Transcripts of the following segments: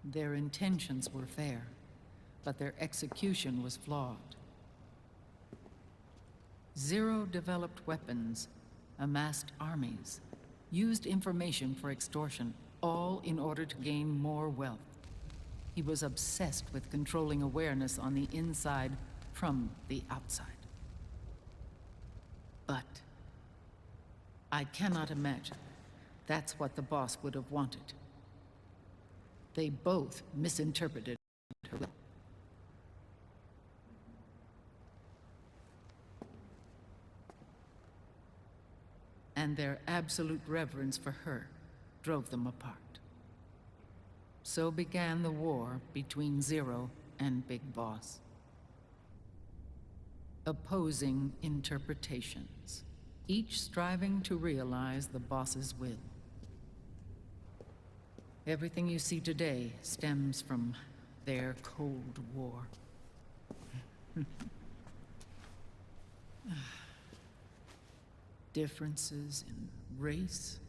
Their intentions were fair, but their execution was flawed. Zero developed weapons, amassed armies, used information for extortion, all in order to gain more wealth. He was obsessed with controlling awareness on the inside from the outside. But I cannot imagine that's what the boss would have wanted. They both misinterpreted her will. And their absolute reverence for her drove them apart. So began the war between Zero and Big Boss. Opposing interpretations, each striving to realize the boss's will. Everything you see today stems from their Cold War. Differences in race,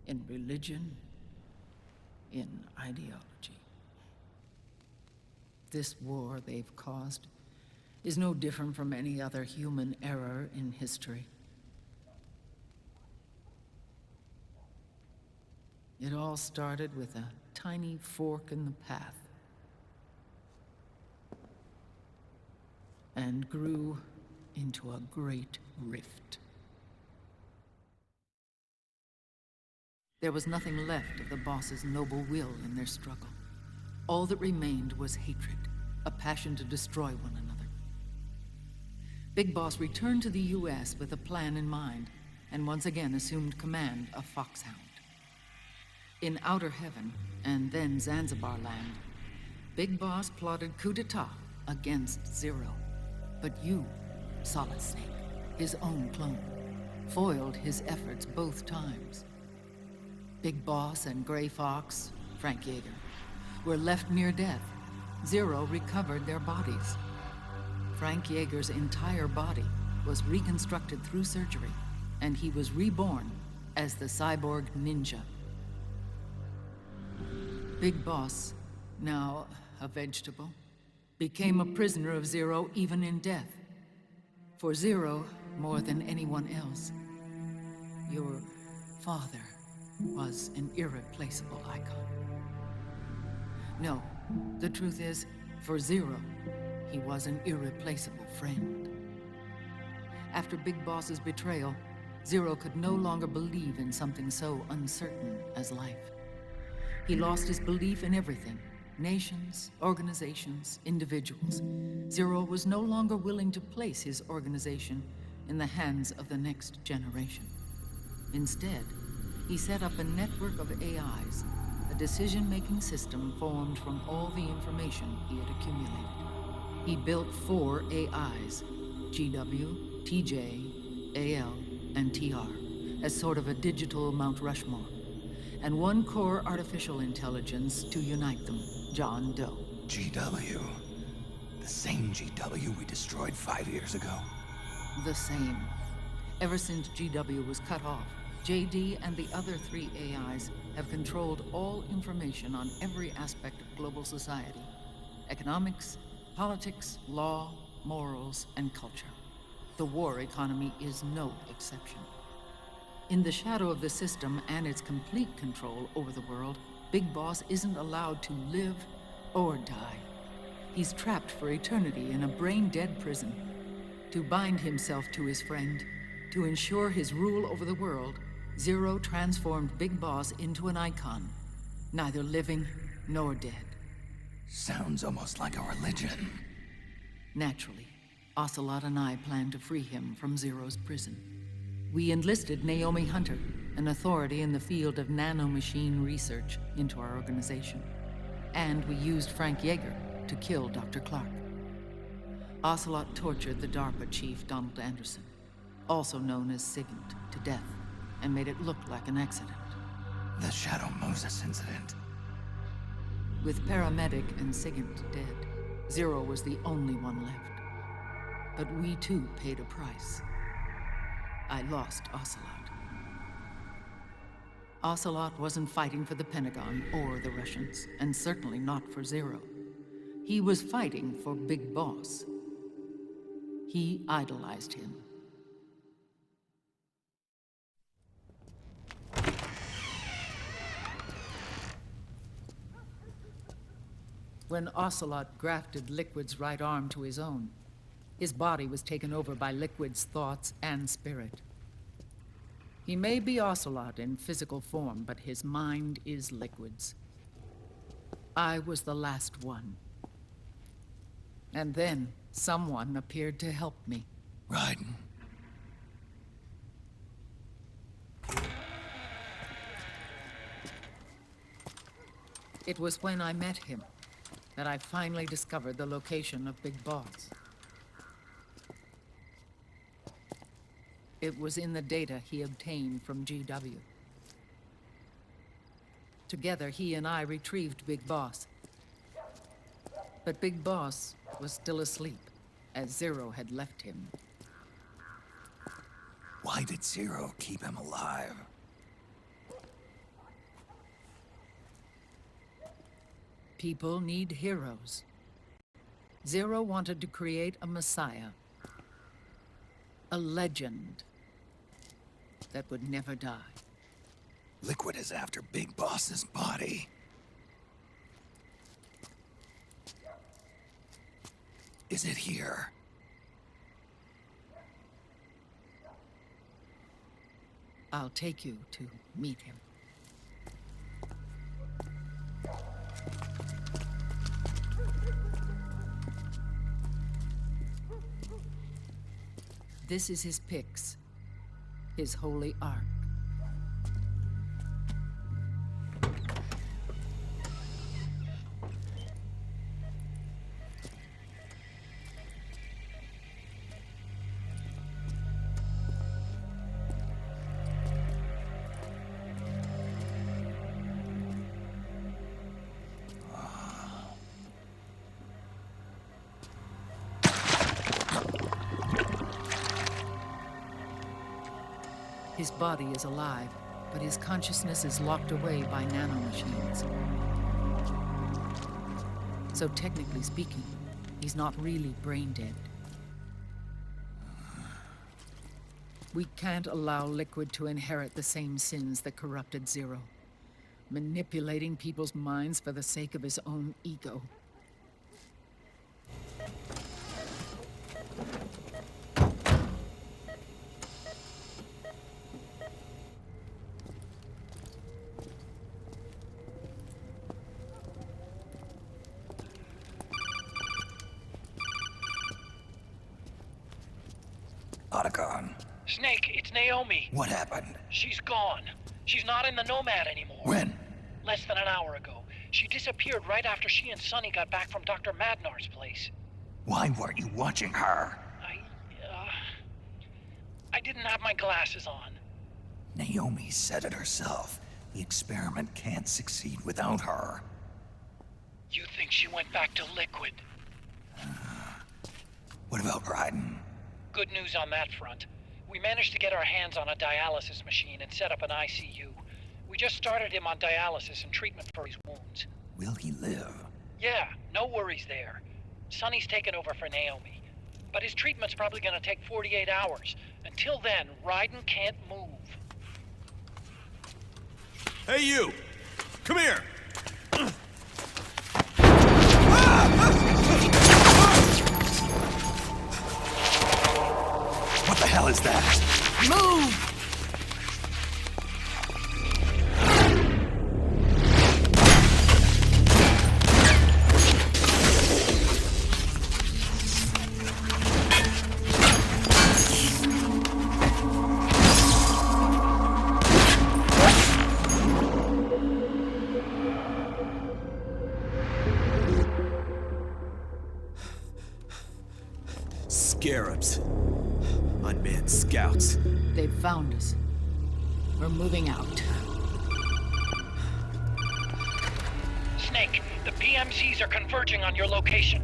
in religion, in ideology. This war they've caused is no different from any other human error in history. It all started with a tiny fork in the path and grew into a great rift. There was nothing left of the boss's noble will in their struggle. All that remained was hatred, a passion to destroy one another. Big Boss returned to the US with a plan in mind, and once again assumed command of Foxhound. In Outer Heaven, and then Zanzibar Land, Big Boss plotted coup d'etat against Zero. But you, Solid Snake, his own clone, foiled his efforts both times. Big Boss and Gray Fox, Frank Yeager, were left near death. Zero recovered their bodies. Frank Yeager's entire body was reconstructed through surgery, and he was reborn as the cyborg ninja. Big Boss, now a vegetable, became a prisoner of Zero even in death. For Zero, more than anyone else, your father was an irreplaceable icon. No, the truth is, for Zero, he was an irreplaceable friend. After Big Boss's betrayal, Zero could no longer believe in something so uncertain as life. He lost his belief in everything. Nations, organizations, individuals. Zero was no longer willing to place his organization in the hands of the next generation. Instead, he set up a network of AIs, a decision-making system formed from all the information he had accumulated. He built 4 AIs, GW, TJ, AL, and TR, as sort of a digital Mount Rushmore, and 1 core artificial intelligence to unite them, John Doe. GW. The same GW we destroyed 5 years ago. The same. Ever since GW was cut off, JD and the other 3 AIs have controlled all information on every aspect of global society. Economics, politics, law, morals, and culture. The war economy is no exception. In the shadow of the system and its complete control over the world, Big Boss isn't allowed to live or die. He's trapped for eternity in a brain-dead prison. To bind himself to his friend, to ensure his rule over the world, Zero transformed Big Boss into an icon, neither living nor dead. Sounds almost like a religion. Naturally, Ocelot and I plan to free him from Zero's prison. We enlisted Naomi Hunter, an authority in the field of nanomachine research, into our organization. And we used Frank Yeager to kill Dr. Clark. Ocelot tortured the DARPA chief, Donald Anderson, also known as Sigint, to death, and made it look like an accident. The Shadow Moses incident. With paramedic and Sigint dead, Zero was the only one left. But we too paid a price. I lost Ocelot. Ocelot wasn't fighting for the Pentagon or the Russians, and certainly not for Zero. He was fighting for Big Boss. He idolized him. When Ocelot grafted Liquid's right arm to his own, his body was taken over by Liquid's thoughts and spirit. He may be Ocelot in physical form, but his mind is Liquid's. I was the last one. And then someone appeared to help me. Raiden. It was when I met him that I finally discovered the location of Big Boss. It was in the data he obtained from GW. Together, he and I retrieved Big Boss. But Big Boss was still asleep, as Zero had left him. Why did Zero keep him alive? People need heroes. Zero wanted to create a messiah. A legend that would never die. Liquid is after Big Boss's body. Is it here? I'll take you to meet him. This is his pyx, his holy ark. His body is alive, but his consciousness is locked away by nanomachines. So technically speaking, he's not really brain dead. We can't allow Liquid to inherit the same sins that corrupted Zero, manipulating people's minds for the sake of his own ego. Otacon. Snake, it's Naomi. What happened? She's gone. She's not in the Nomad anymore. When? Less than an hour ago. She disappeared right after she and Sonny got back from Dr. Madnar's place. Why weren't you watching her? I didn't have my glasses on. Naomi said it herself. The experiment can't succeed without her. You think she went back to Liquid? What about Raiden? Good news on that front. We managed to get our hands on a dialysis machine and set up an ICU. We just started him on dialysis and treatment for his wounds. Will he live? Yeah, no worries there. Sonny's taken over for Naomi. But his treatment's probably gonna take 48 hours. Until then, Raiden can't move. Hey, you! Come here! What the hell is that? Move! Scarabs. Unmanned scouts. They've found us. We're moving out. Snake, the PMCs are converging on your location.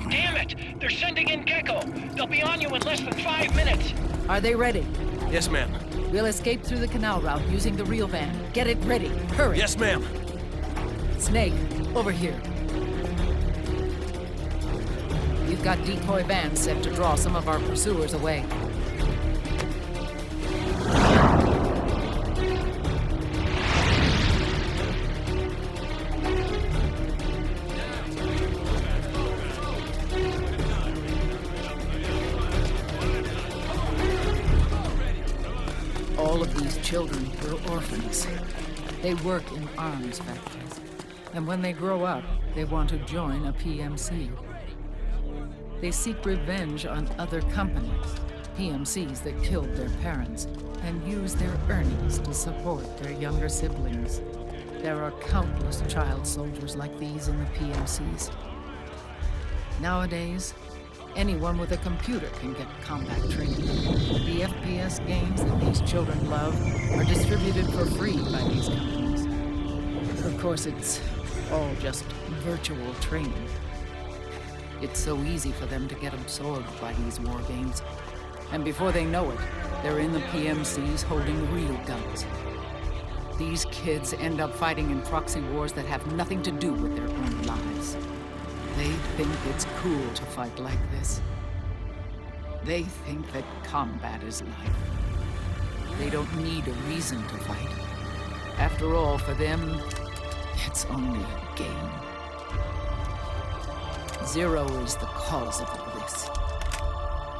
Damn it! They're sending in Gecko! They'll be on you in less than 5 minutes! Are they ready? Yes, ma'am. We'll escape through the canal route using the real van. Get it ready. Hurry. Yes, ma'am. Snake, over here. We've got decoy vans set to draw some of our pursuers away. All of these children were orphans. They work in arms factories. And when they grow up, they want to join a PMC. They seek revenge on other companies, PMCs that killed their parents, and use their earnings to support their younger siblings. There are countless child soldiers like these in the PMCs. Nowadays, anyone with a computer can get combat training. The FPS games that these children love are distributed for free by these companies. Of course, it's all just virtual training. It's so easy for them to get absorbed by these war games. And before they know it, they're in the PMCs holding real guns. These kids end up fighting in proxy wars that have nothing to do with their own lives. They think it's cool to fight like this. They think that combat is life. They don't need a reason to fight. After all, for them, it's only a game. Zero is the cause of all this.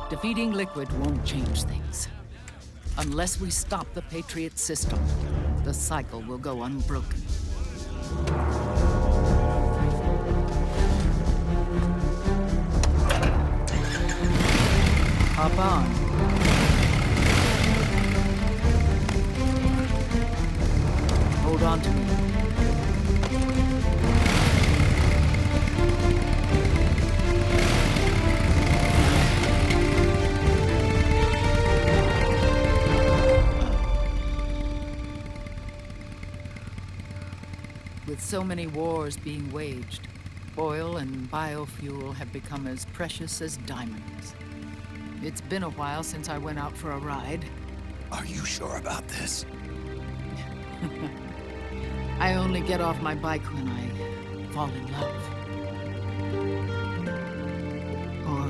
Defeating Liquid won't change things. Unless we stop the Patriot system, the cycle will go unbroken. Hop on. Hold on to me. With so many wars being waged, oil and biofuel have become as precious as diamonds. It's been a while since I went out for a ride. Are you sure about this? I only get off my bike when I fall in love. Or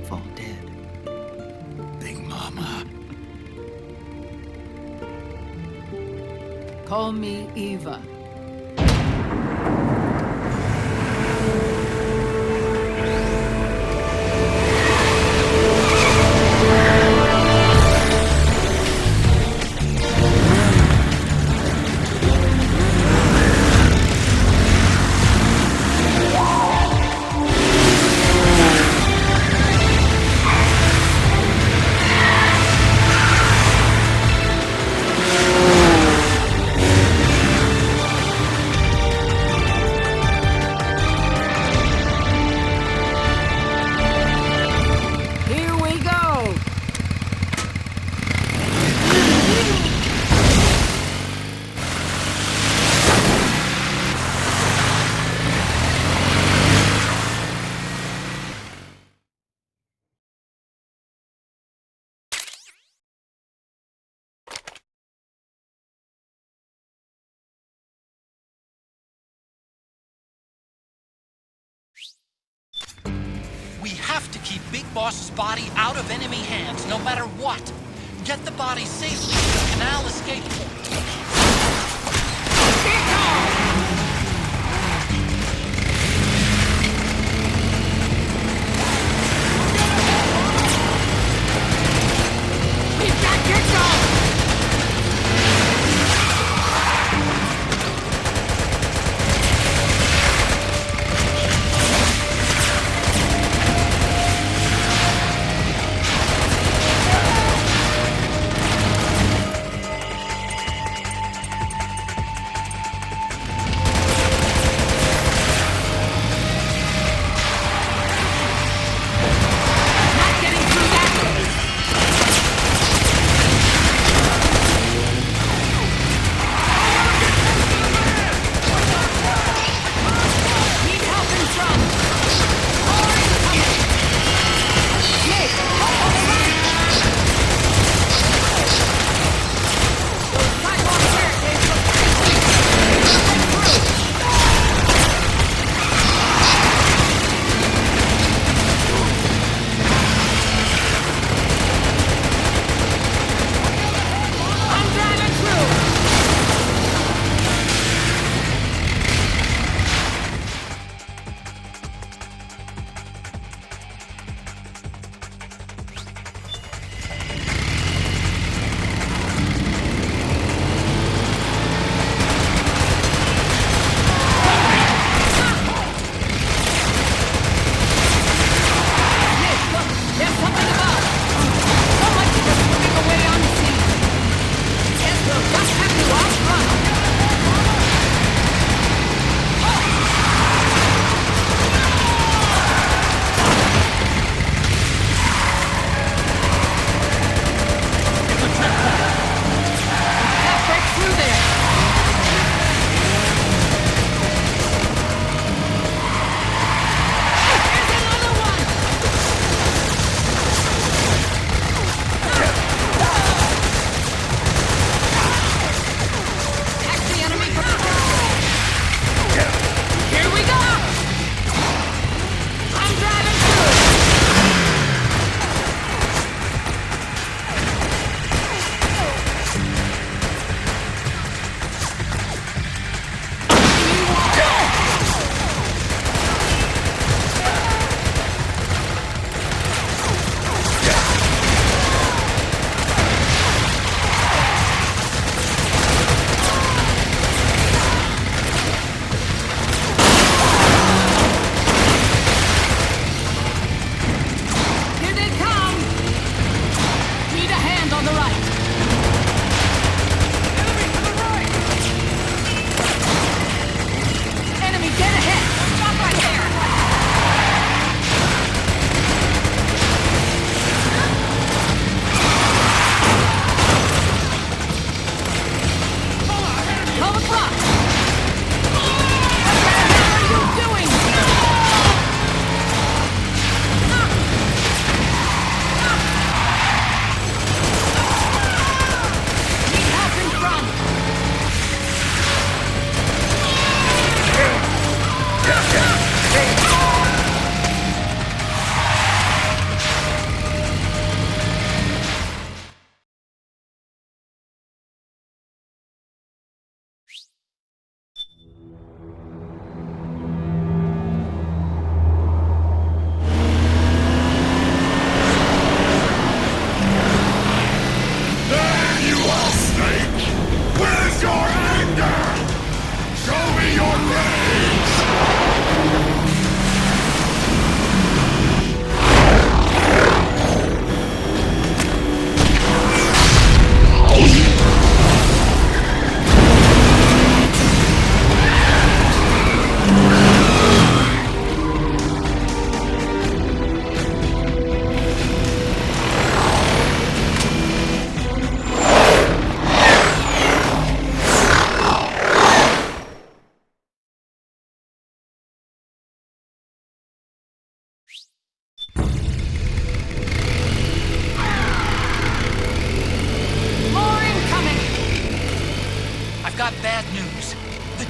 fall dead. Big Mama. Call me Eva. We have to keep Big Boss's body out of enemy hands, no matter what. Get the body safely to the canal escape point. We've got Jigsaw!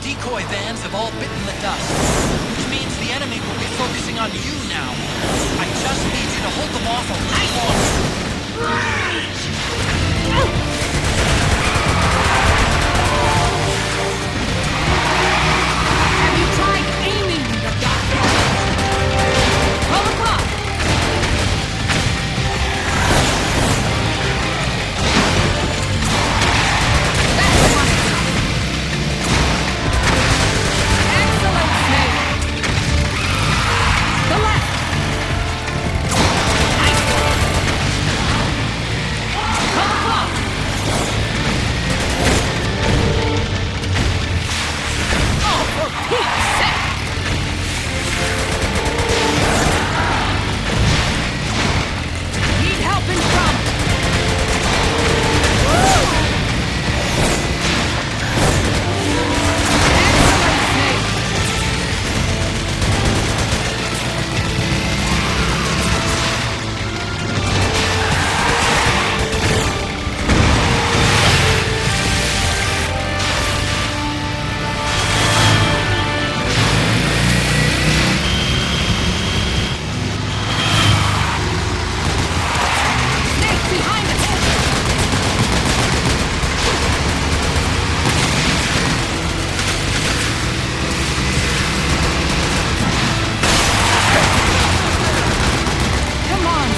decoy vans have all bitten the dust, which means the enemy will be focusing on you now. I just need you to hold them off a little longer. Have you tried aiming the gun? Pull the clock! That's one. Excellent save. The left. Nice one. Pull the clock. Oh, for Pete's sake! Need help in front! Woo! Excellent save! Snake behind us! Come on!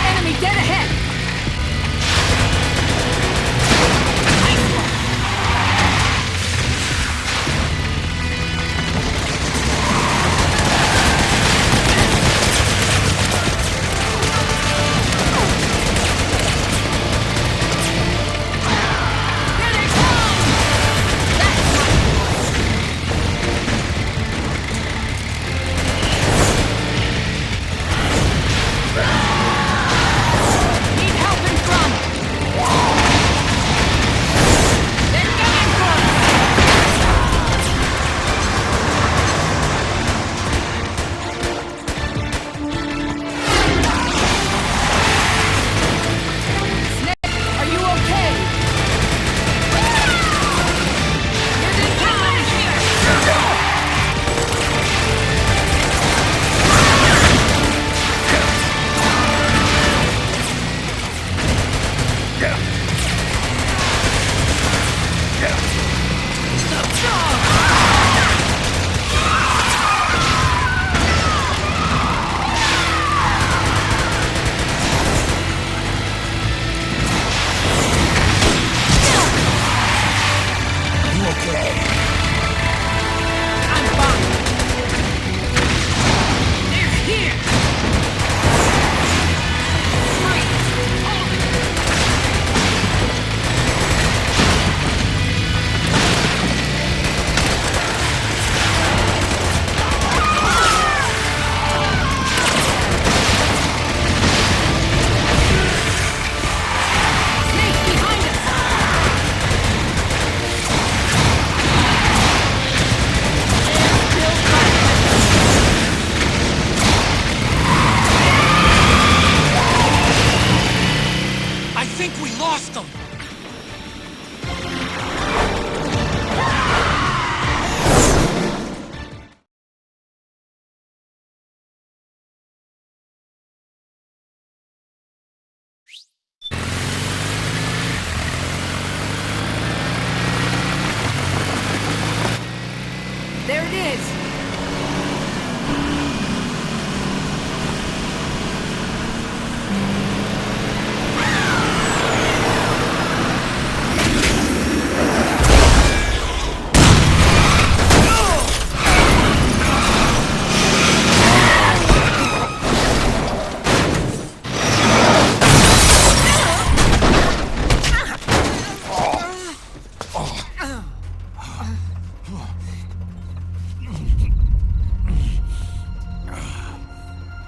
Enemy dead ahead! Nice one! Here they come! That's my boy! Need help in front! They're coming for us! Snake, are you okay? Here they come! You okay? I'm fine. They're here. Freeze. Hold it. Snake behind us. They're still fighting. I think we lost them. There it is.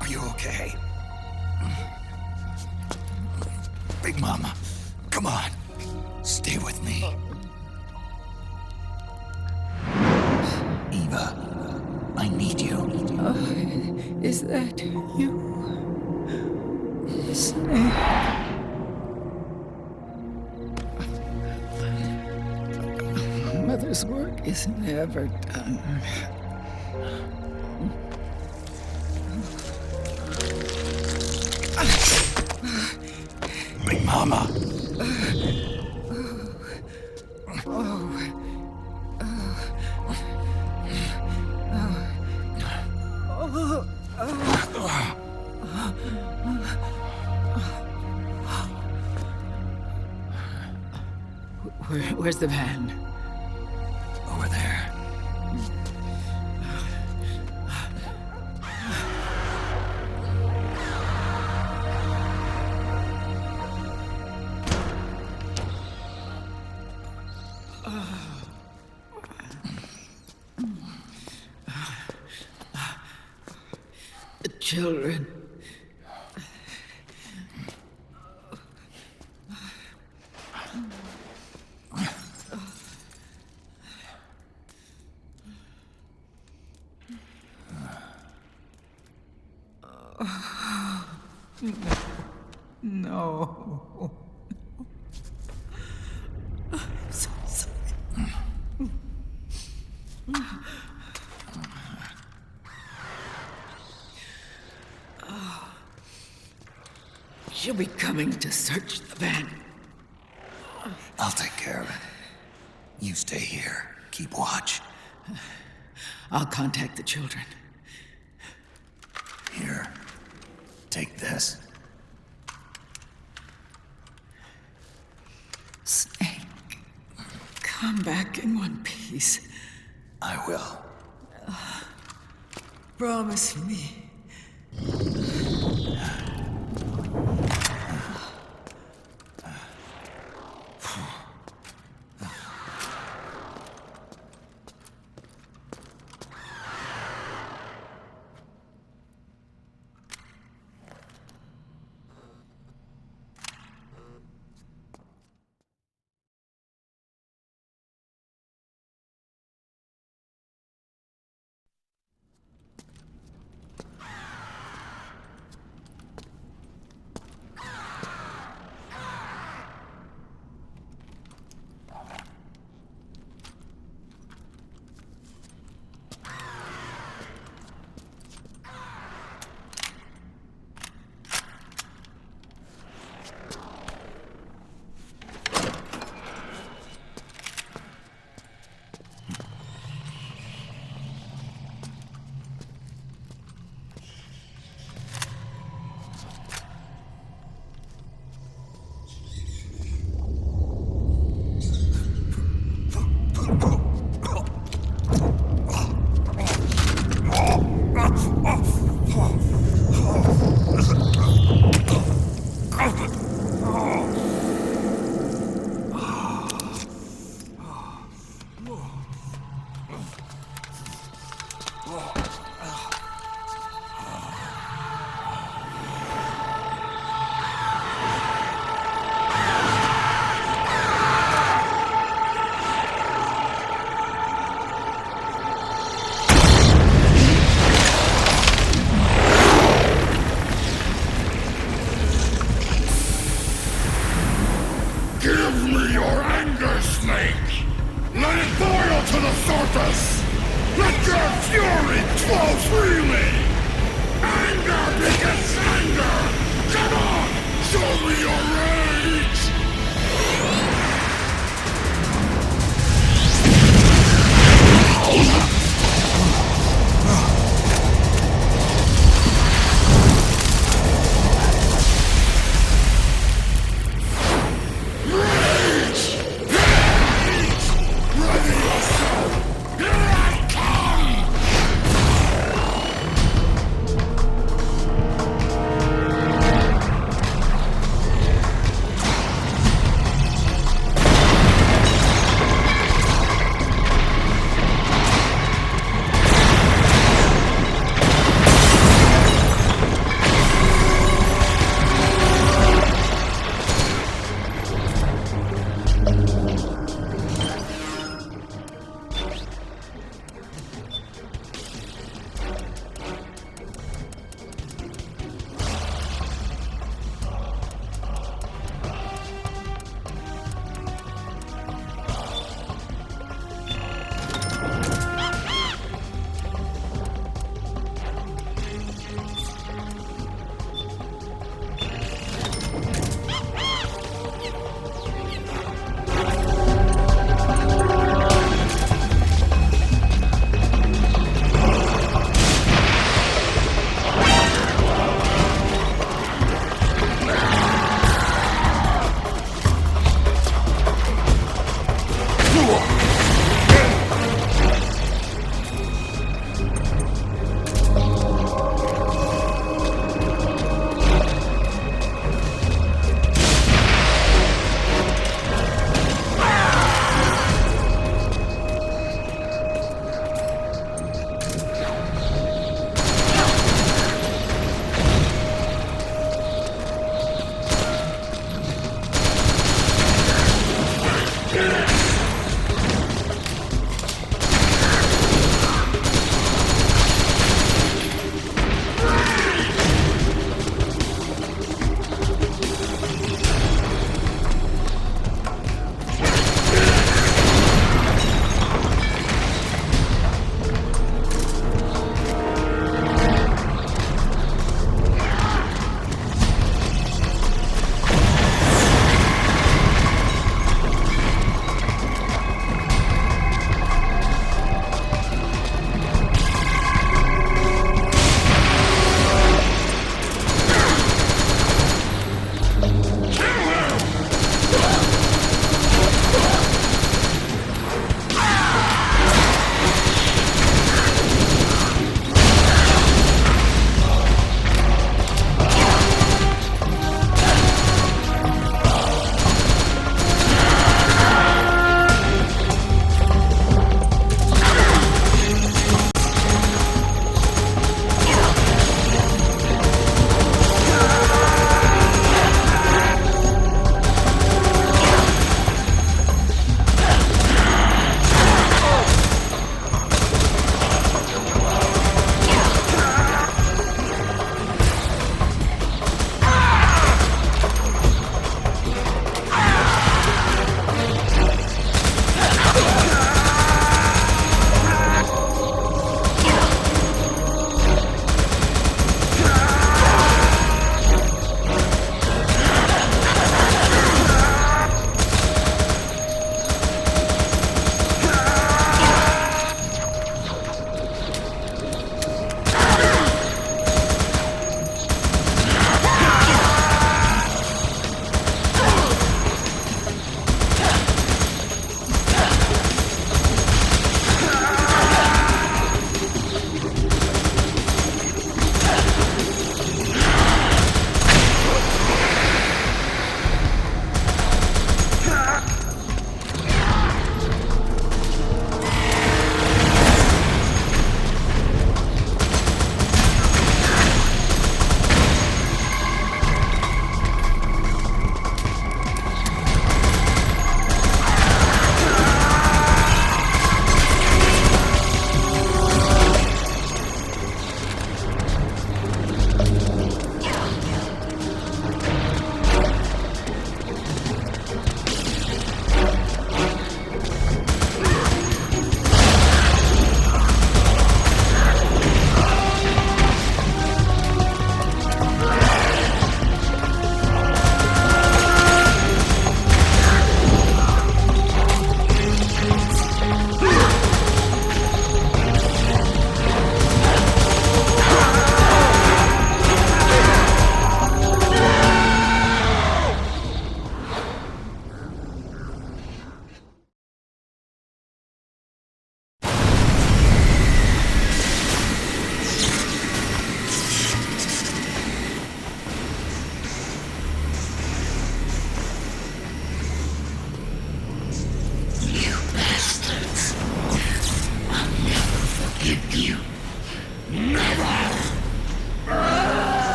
Are you okay? Big Mama, come on. Stay with me. Eva, I need you. Is that you? Snake. This work is never done. Big Mama. Where's the van? Over there. The children. No. I'm so sorry. She'll be coming to search the van. I'll take care of it. You stay here. Keep watch. I'll contact the children. Here. Take this. Snake, come back in one piece. I will. Promise me.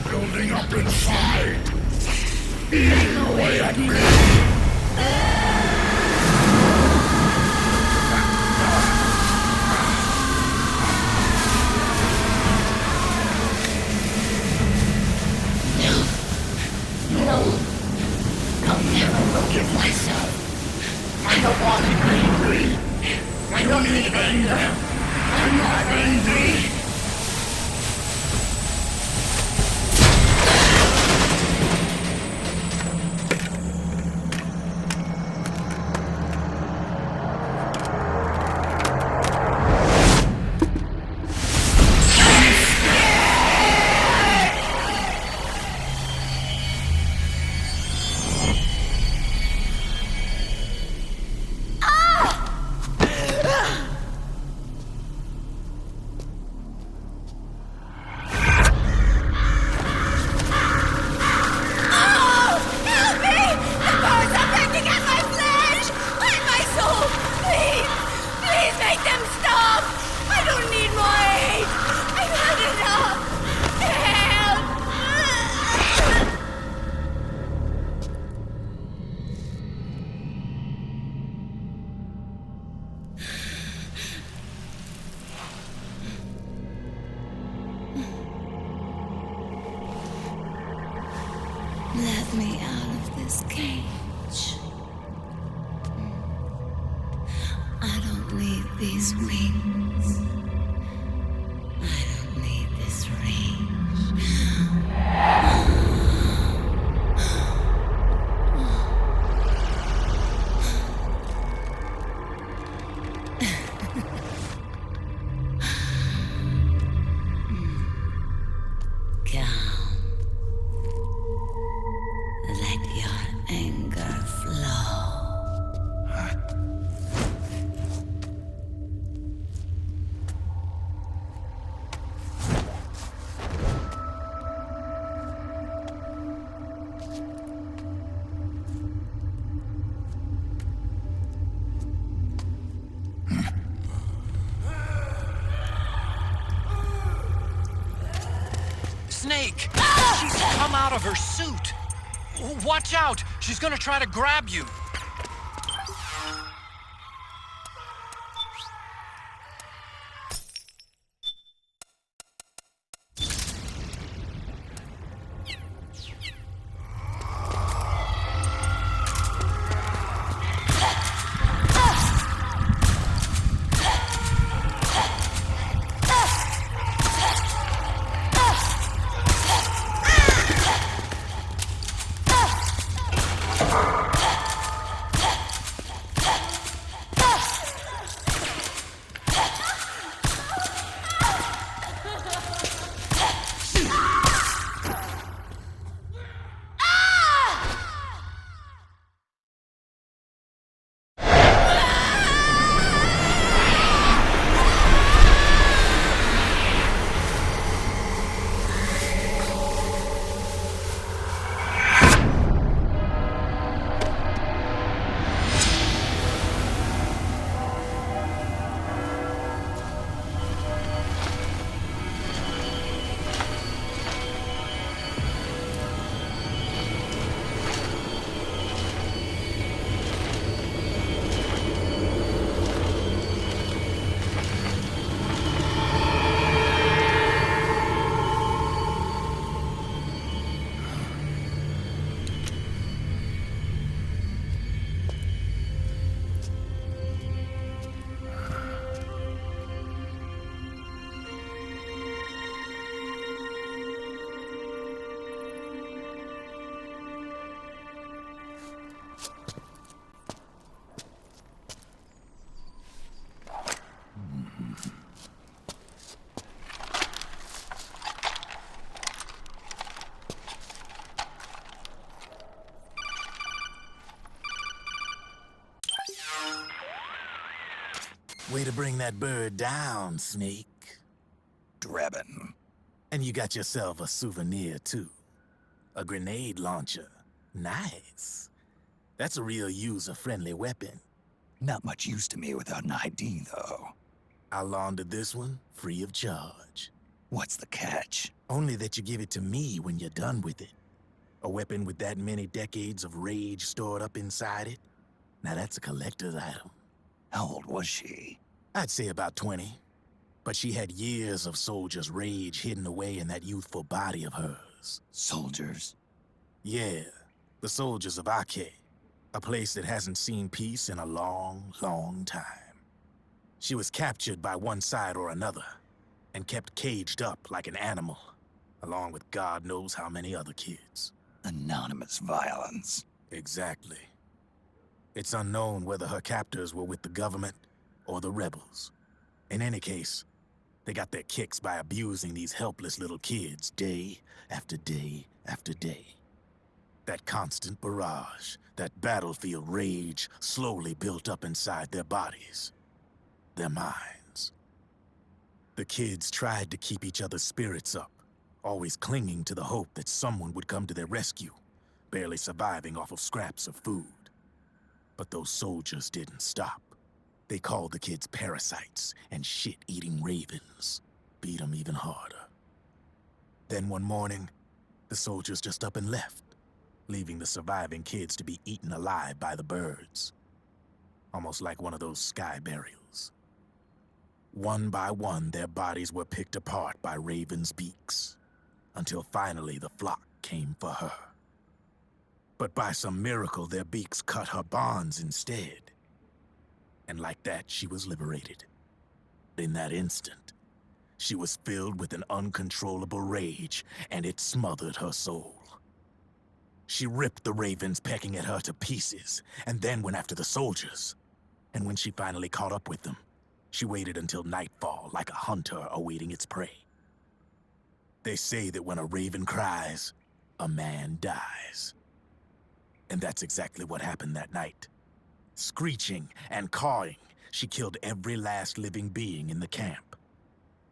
building up inside. Eating away at me. I'll never forgive myself. I don't want to be angry. I don't need anger. I'm not angry. Let me out of this cage. I don't need these wings. I don't need this range. Let your anger flow. Snake! She's come out of her suit! Watch out! She's gonna try to grab you! Way to bring that bird down, Snake. Drebin. And you got yourself a souvenir, too. A grenade launcher. Nice. That's a real user-friendly weapon. Not much use to me without an ID, though. I'll launder this one free of charge. What's the catch? Only that you give it to me when you're done with it. A weapon with that many decades of rage stored up inside it? Now that's a collector's item. How old was she? I'd say about 20. But she had years of soldiers' rage hidden away in that youthful body of hers. Soldiers? Yeah, the soldiers of Ake. A place that hasn't seen peace in a long, long time. She was captured by one side or another, and kept caged up like an animal, along with God knows how many other kids. Anonymous violence. Exactly. It's unknown whether her captors were with the government or the rebels. In any case, they got their kicks by abusing these helpless little kids day after day after day. That constant barrage, that battlefield rage slowly built up inside their bodies, their minds. The kids tried to keep each other's spirits up, always clinging to the hope that someone would come to their rescue, barely surviving off of scraps of food. But those soldiers didn't stop. They called the kids parasites and shit-eating ravens, beat them even harder. Then one morning, the soldiers just up and left, leaving the surviving kids to be eaten alive by the birds. Almost like one of those sky burials. One by one, their bodies were picked apart by ravens' beaks, until finally the flock came for her. But by some miracle, their beaks cut her bonds instead. And like that, she was liberated. In that instant, she was filled with an uncontrollable rage, and it smothered her soul. She ripped the ravens pecking at her to pieces, and then went after the soldiers. And when she finally caught up with them, she waited until nightfall like a hunter awaiting its prey. They say that when a raven cries, a man dies. And that's exactly what happened that night. Screeching and cawing, she killed every last living being in the camp.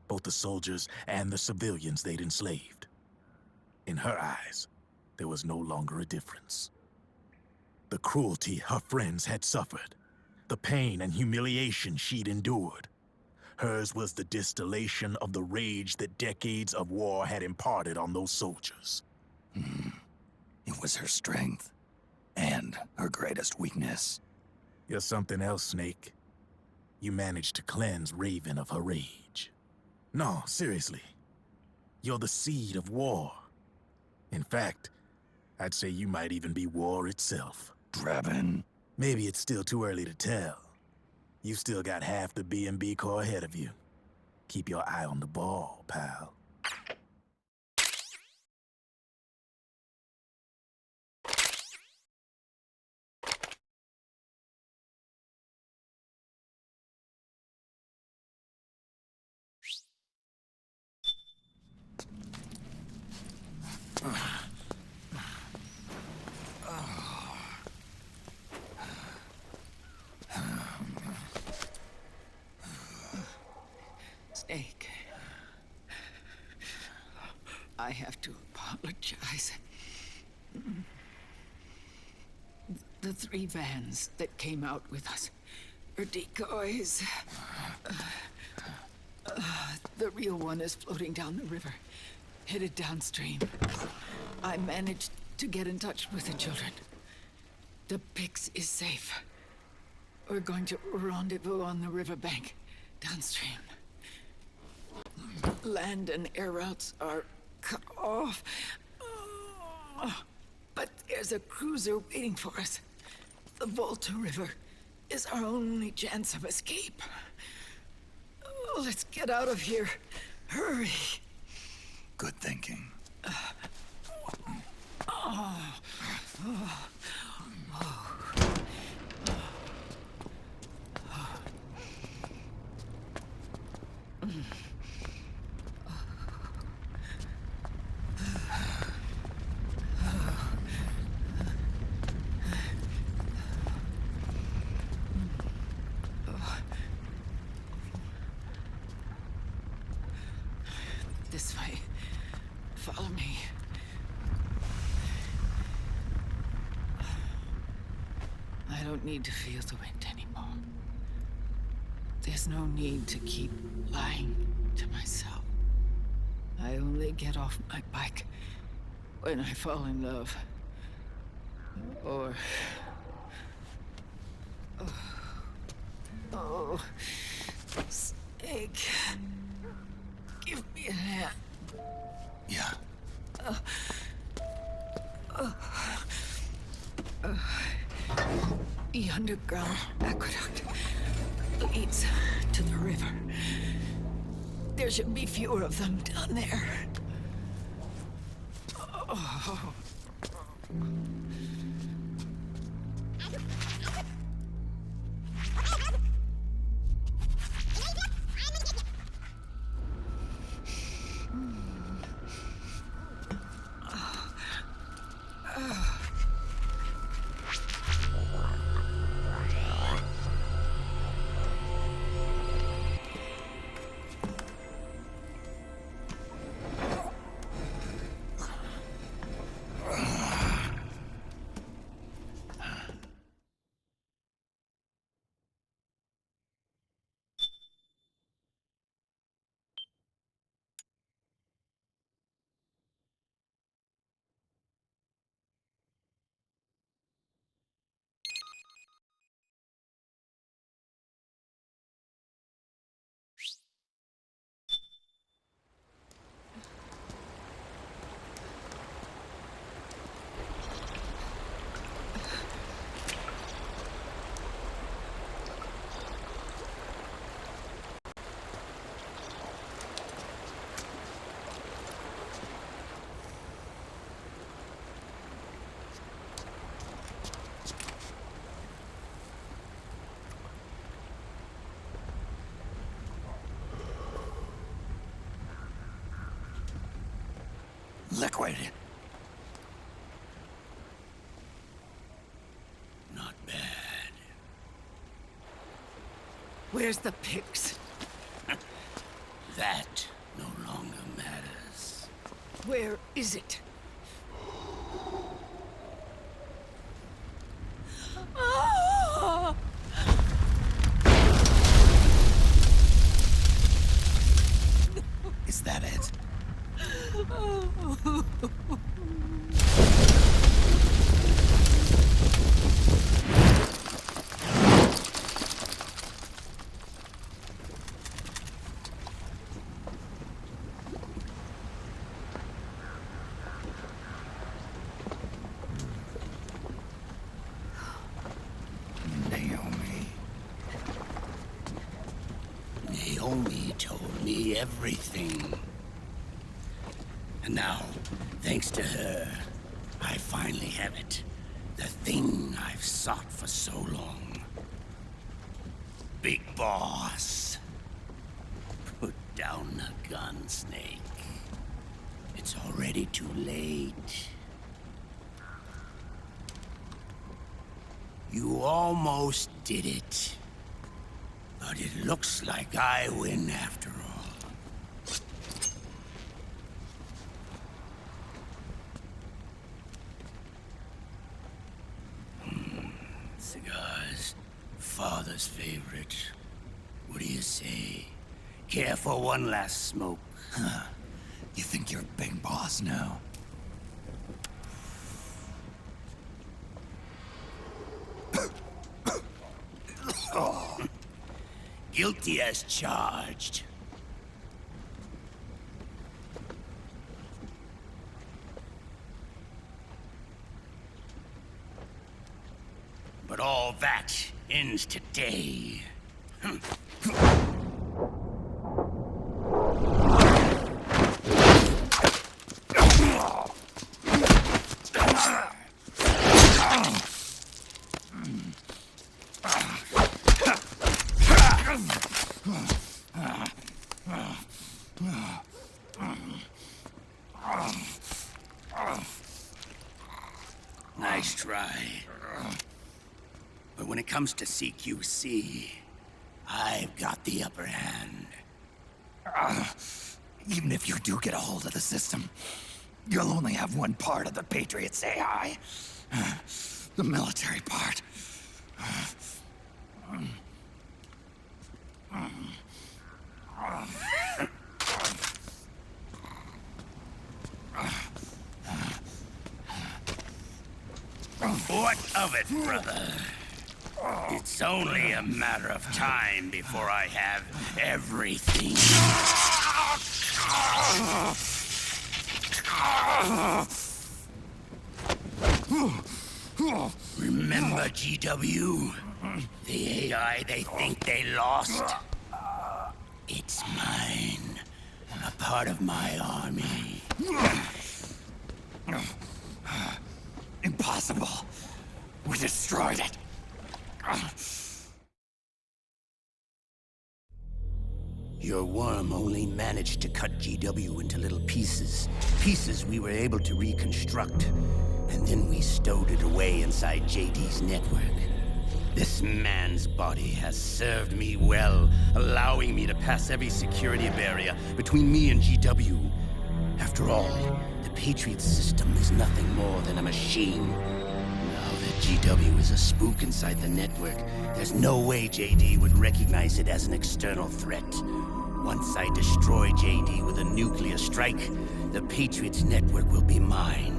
Both the soldiers and the civilians they'd enslaved. In her eyes, there was no longer a difference. The cruelty her friends had suffered, the pain and humiliation she'd endured. Hers was the distillation of the rage that decades of war had imparted on those soldiers. It was her strength, and her greatest weakness. You're something else, Snake. You managed to cleanse Raven of her rage. No, seriously. You're the seed of war. In fact, I'd say you might even be war itself. Draven? Maybe it's still too early to tell. You've still got half the B&B Corps ahead of you. Keep your eye on the ball, pal. Snake. I have to apologize. The 3 vans that came out with us are decoys. The real one is floating down the river, headed downstream. I managed to get in touch with the children. The Pix is safe. We're going to rendezvous on the riverbank, downstream. Land and air routes are cut off. But there's a cruiser waiting for us. The Volta River is our only chance of escape. Let's get out of here. Hurry. Good thinking. This way. Follow me. I don't need to feel the wind anymore. There's no need to keep lying to myself. I only get off my bike when I fall in love. Or... Oh... Snake... Give me a hand. Yeah. The underground aqueduct leads to the river. There should be fewer of them down there. Oh. Liquid. Not bad. Where's the pigs? That no longer matters. Where is it? Ah! Is that it? Naomi told me everything. And now, thanks to her, I finally have it. The thing I've sought for so long. Big Boss. Put down the gun, Snake. It's already too late. You almost did it. But it looks like I win after all. Cigars, father's favorite. What do you say? Care for one last smoke? Huh. You think you're Big Boss now? Oh. Guilty as charged. But all that ends today. Nice try. But when it comes to CQC, I've got the upper hand. Even if you do get a hold of the system, you'll only have one part of the Patriots AI. The military part. What of it, brother? It's only a matter of time before I have everything. Remember GW? The AI they think they lost? It's mine. A part of my army. Impossible. We destroyed it. Your worm only managed to cut GW into little pieces. Pieces we were able to reconstruct. And then we stowed it away inside JD's network. This man's body has served me well, allowing me to pass every security barrier between me and GW. After all, the Patriots system is nothing more than a machine. Now that GW is a spook inside the network, there's no way JD would recognize it as an external threat. Once I destroy JD with a nuclear strike, the Patriots network will be mine.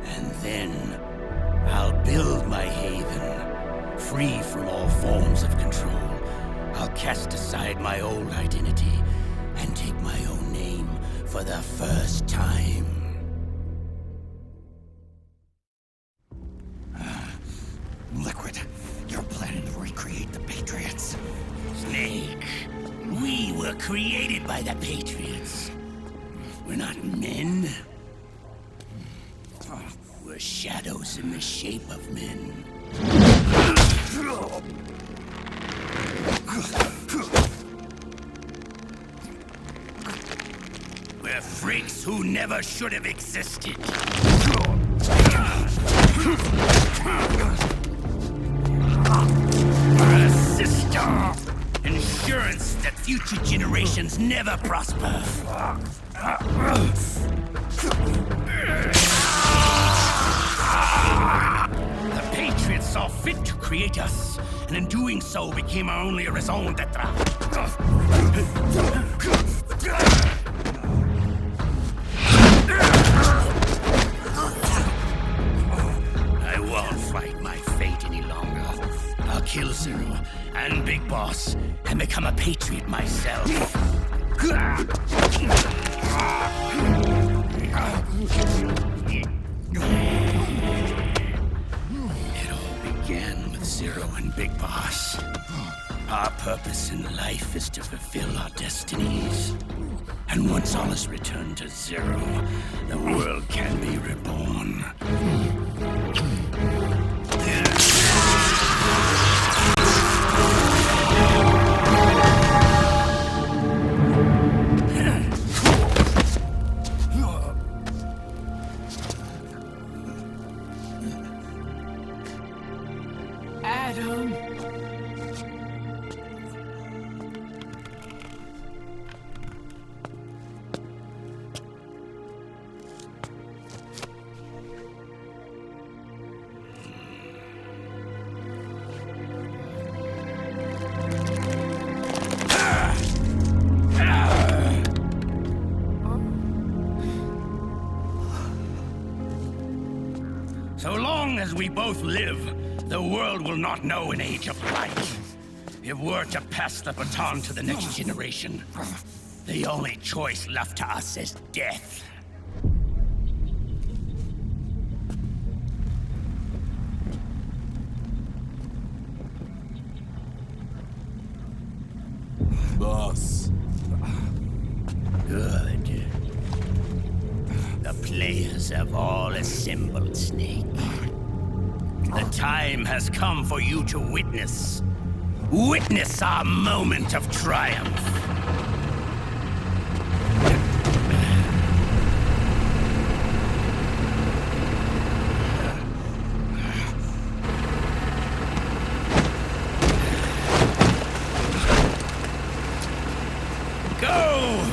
And then, I'll build my haven, free from all forms of control. I'll cast aside my old identity and take my own name for the first time. Liquid, you're planning to recreate the Patriots. Snake, we were created by the Patriots. We're not men. We're shadows in the shape of men. We're freaks who never should have existed. We're a system. Insurance that future generations never prosper. The Patriots saw fit to create us, and in doing so became our only raison d'etre. I won't fight my fate any longer. I'll kill Zero and Big Boss and become a Patriot myself. It all began with Zero and Big Boss. Our purpose in life is to fulfill our destinies. And once all is returned to Zero, the world can be reborn. Adam. So long as we both live, the world will not know an age of light. If we're to pass the baton to the next generation, the only choice left to us is death. Boss. Good. The players have all assembled, Snake. The time has come for you to witness. Witness our moment of triumph. Go!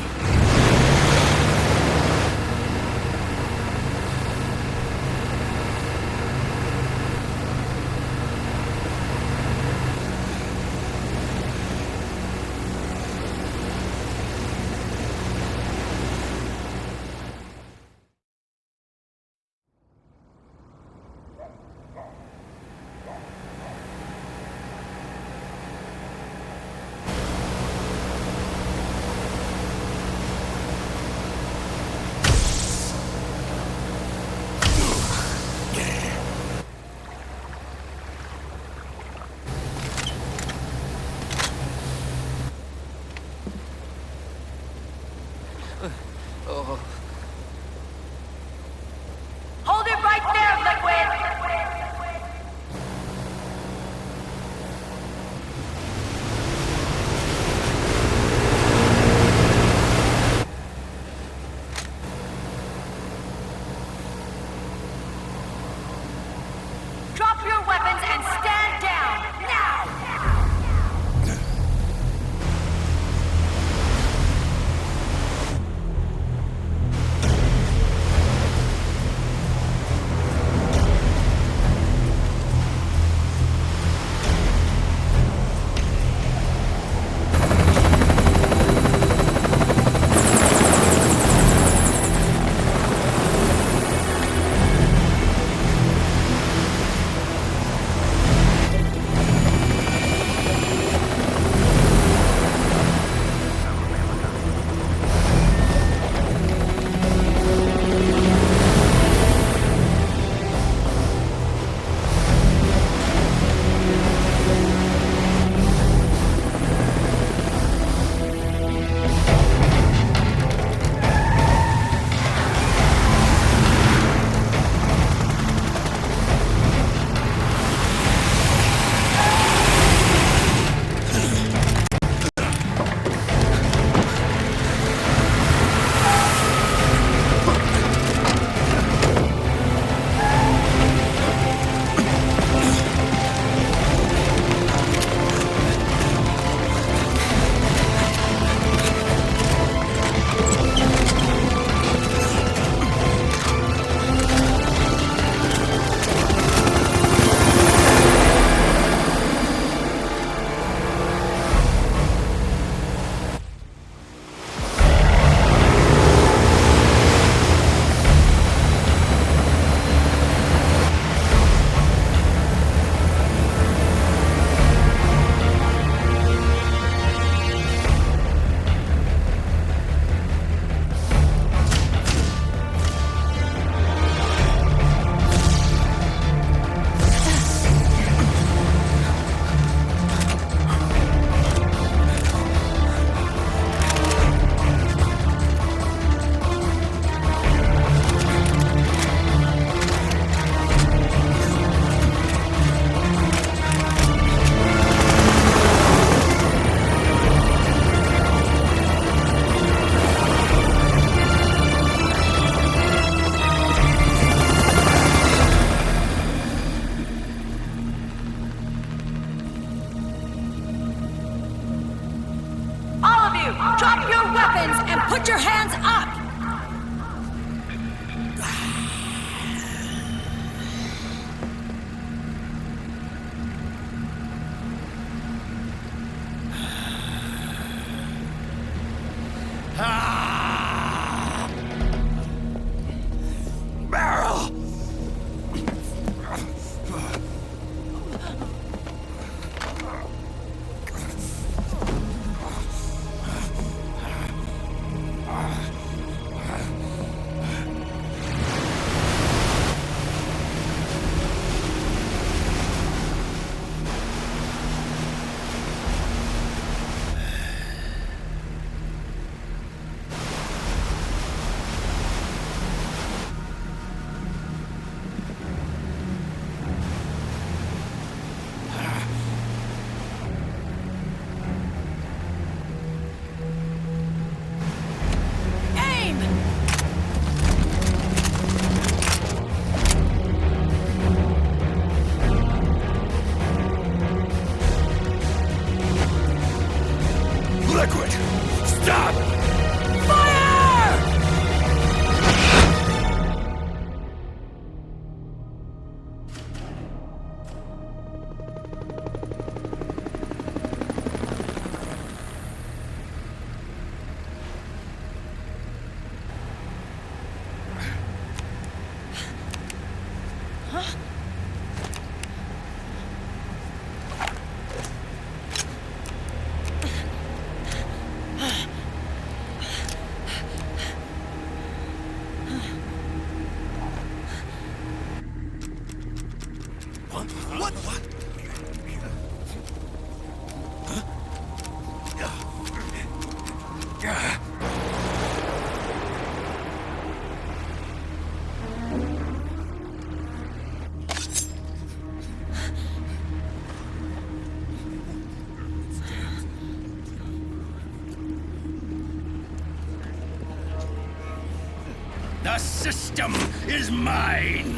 The system is mine.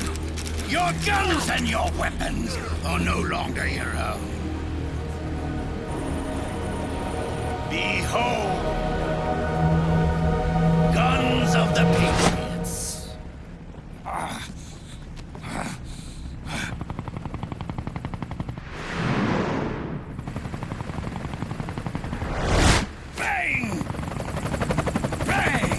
Your guns and your weapons are no longer your own. Behold, guns of the Patriots. Bang! Bang!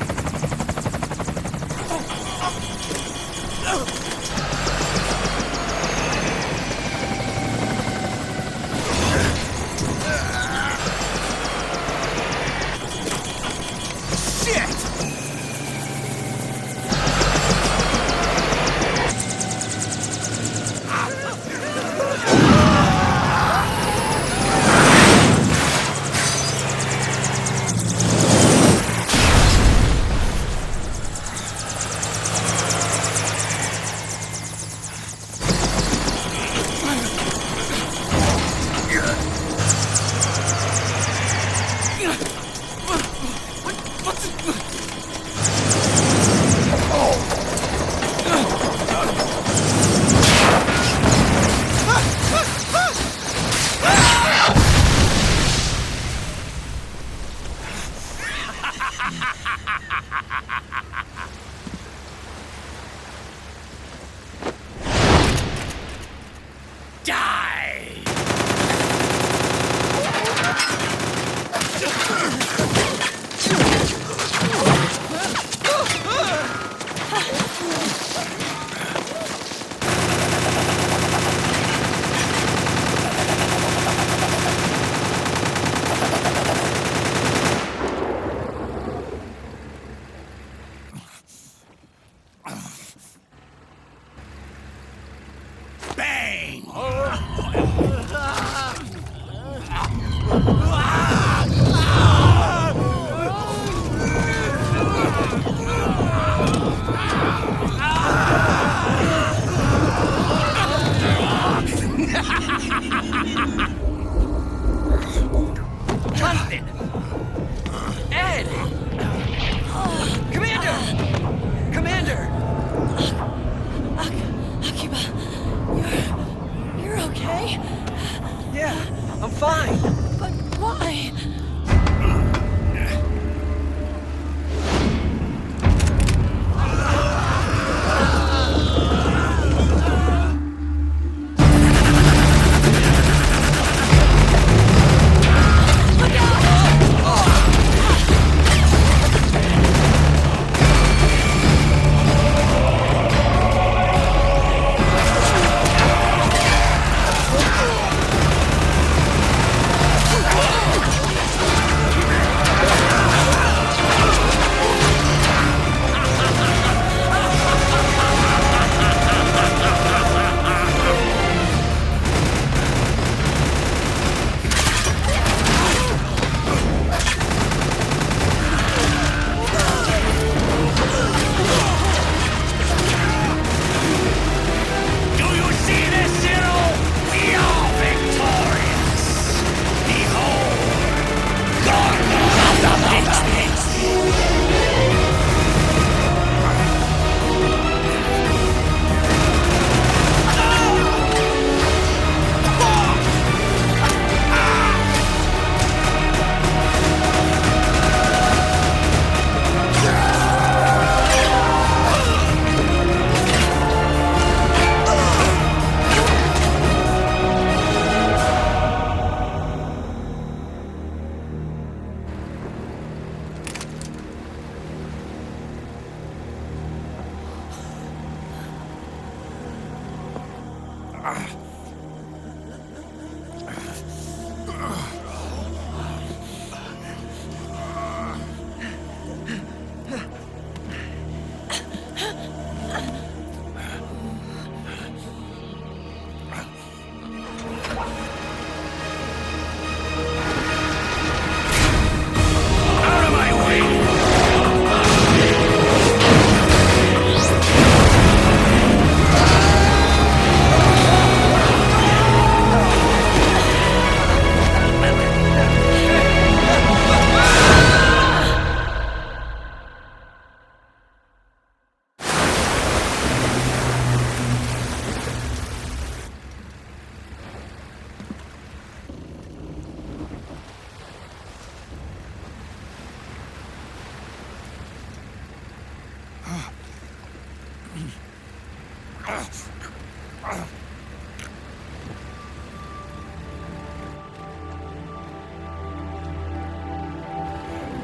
Jonathan! Ed! Commander! Commander! Akiba, you're okay? Yeah, I'm fine. But why?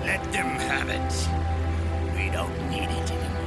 Let them have it. We don't need it anymore.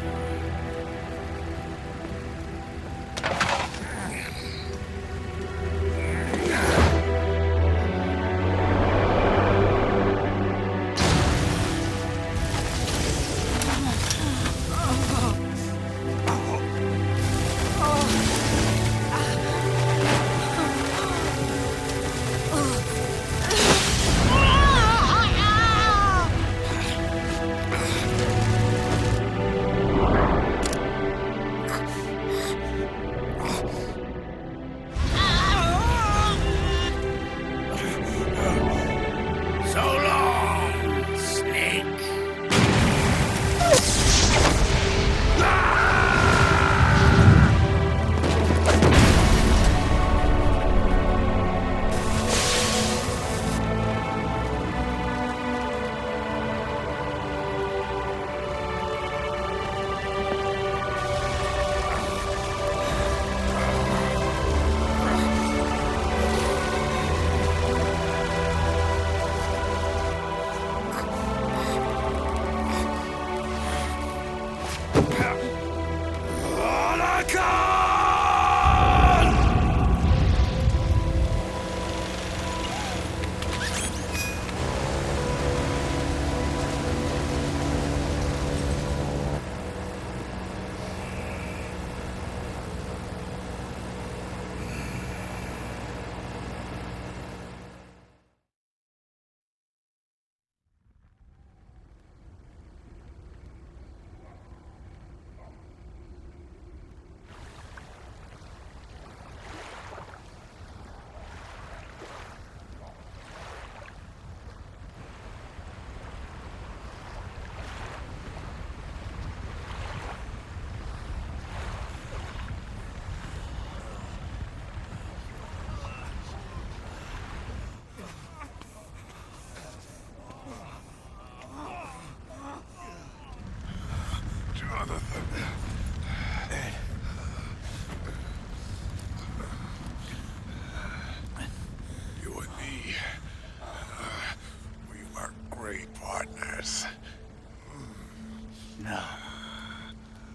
No.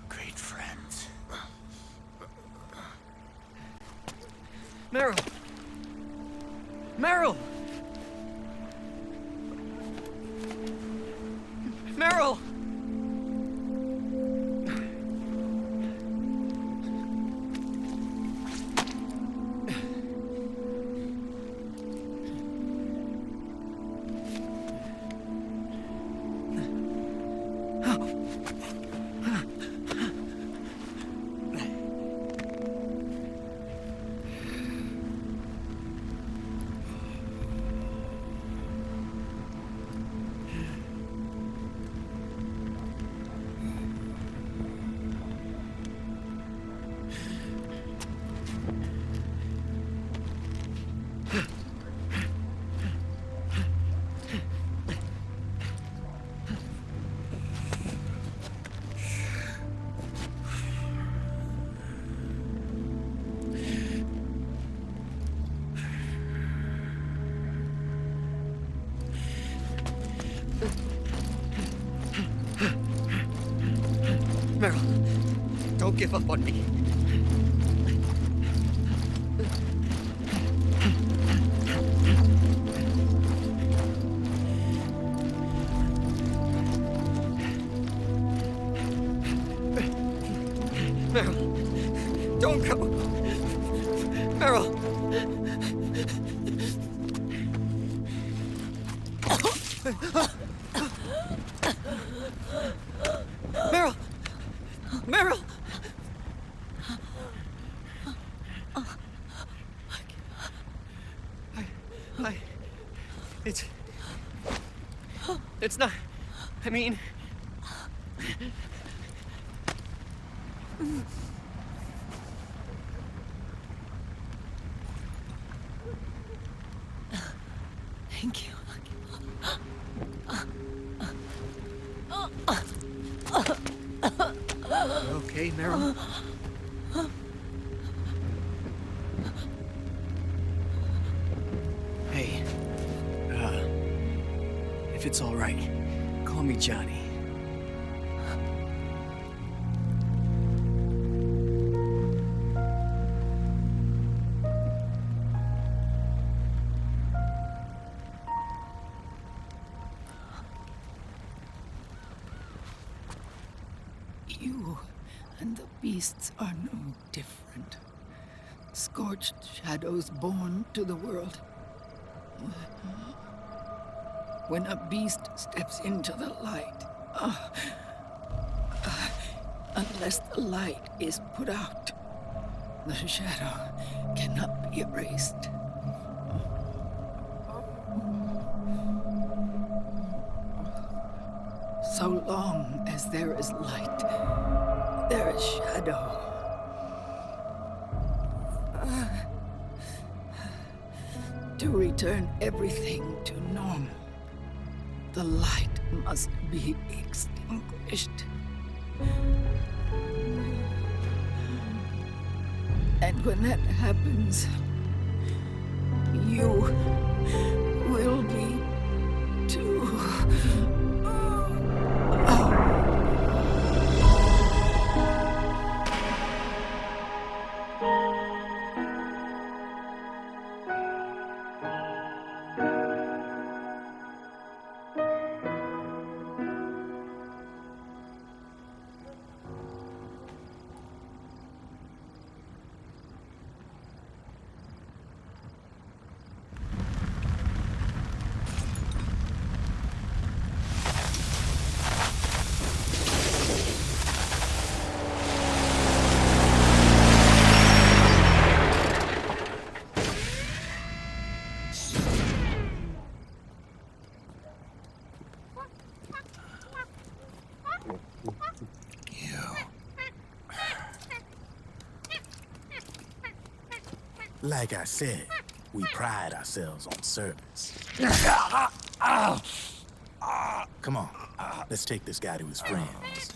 Great friends. Meryl! Meryl! Meryl! Meryl, don't give up on me. go. Meryl! Meryl! Meryl! It's not... I mean... Thank you. Okay, Meryl? Hey, if it's all right, call me Johnny. You and the beasts are no different. Scorched shadows born to the world. When a beast steps into the light, unless the light is put out, the shadow cannot be erased. So long as there is light, there is shadow. To return everything to normal, the light must be extinguished. And when that happens, you will be too. Like I said, we pride ourselves on service. Come on, let's take this guy to his friends.